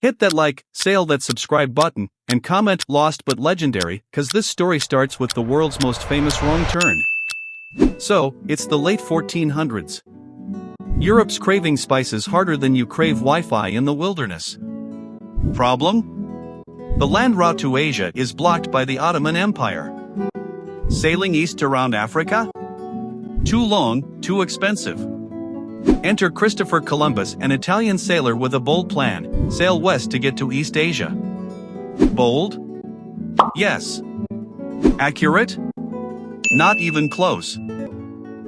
Hit that like, sail that subscribe button, and comment lost but legendary, cause this story starts with the world's most famous wrong turn. So, it's the late 1400s. Europe's craving spices harder than you crave Wi-Fi in the wilderness. Problem? The land route to Asia is blocked by the Ottoman Empire. Sailing east around Africa? Too long, too expensive. Enter Christopher Columbus, an Italian sailor with a bold plan: sail west to get to East Asia. Bold? Yes. Accurate? Not even close.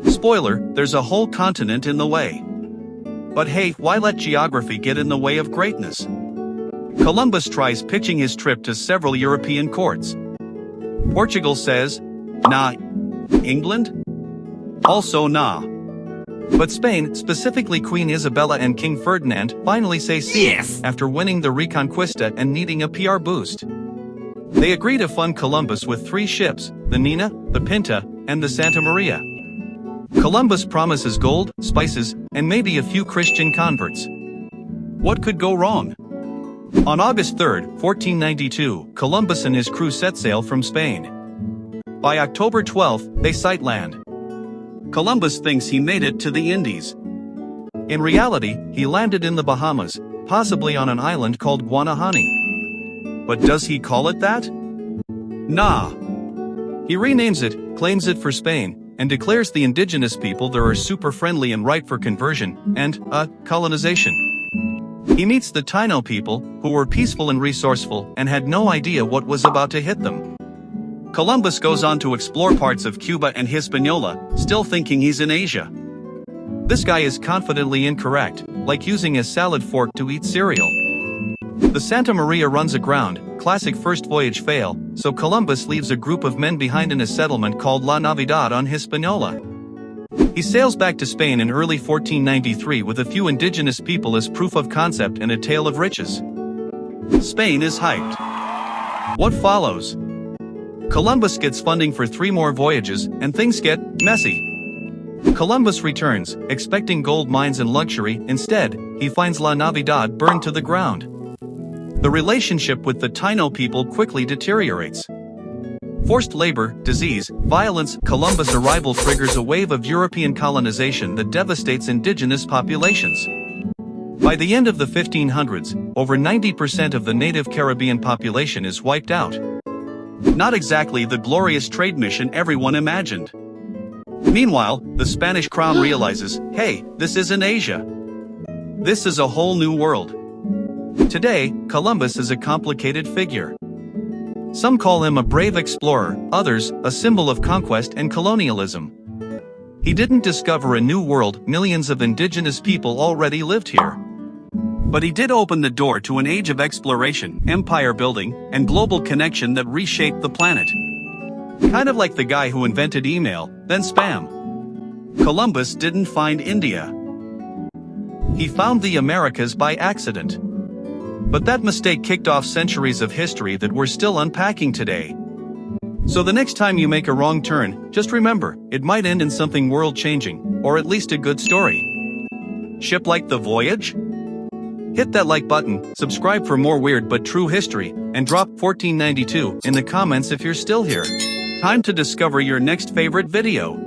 Spoiler, there's a whole continent in the way. But hey, why let geography get in the way of greatness? Columbus tries pitching his trip to several European courts. Portugal says, nah. England? Also nah. But Spain, specifically Queen Isabella and King Ferdinand, finally say yes after winning the Reconquista and needing a PR boost. They agree to fund Columbus with 3 ships, the Nina, the Pinta, and the Santa Maria. Columbus promises gold, spices, and maybe a few Christian converts. What could go wrong? On August 3, 1492, Columbus and his crew set sail from Spain. By October 12, they sight land. Columbus thinks he made it to the Indies. In reality, he landed in the Bahamas, possibly on an island called Guanahani. But does he call it that? Nah. He renames it, claims it for Spain, and declares the indigenous people there are super friendly and ripe for conversion, and, colonization. He meets the Taino people, who were peaceful and resourceful and had no idea what was about to hit them. Columbus goes on to explore parts of Cuba and Hispaniola, still thinking he's in Asia. This guy is confidently incorrect, like using a salad fork to eat cereal. The Santa Maria runs aground, classic first voyage fail, so Columbus leaves a group of men behind in a settlement called La Navidad on Hispaniola. He sails back to Spain in early 1493 with a few indigenous people as proof of concept and a tale of riches. Spain is hyped. What follows? Columbus gets funding for 3 more voyages, and things get messy. Columbus returns, expecting gold mines and luxury. Instead, he finds La Navidad burned to the ground. The relationship with the Taino people quickly deteriorates. Forced labor, disease, violence. Columbus' arrival triggers a wave of European colonization that devastates indigenous populations. By the end of the 1500s, over 90% of the native Caribbean population is wiped out. Not exactly the glorious trade mission everyone imagined. Meanwhile, the Spanish crown realizes, hey, this isn't Asia. This is a whole new world. Today, Columbus is a complicated figure. Some call him a brave explorer, others, a symbol of conquest and colonialism. He didn't discover a new world, millions of indigenous people already lived here. But he did open the door to an age of exploration, empire building, and global connection that reshaped the planet. Kind of like the guy who invented email, then spam. Columbus didn't find India. He found the Americas by accident. But that mistake kicked off centuries of history that we're still unpacking today. So the next time you make a wrong turn, just remember, it might end in something world-changing, or at least a good story. Ship like the voyage? Hit that like button, subscribe for more weird but true history, and drop 1492 in the comments if you're still here. Time to discover your next favorite video.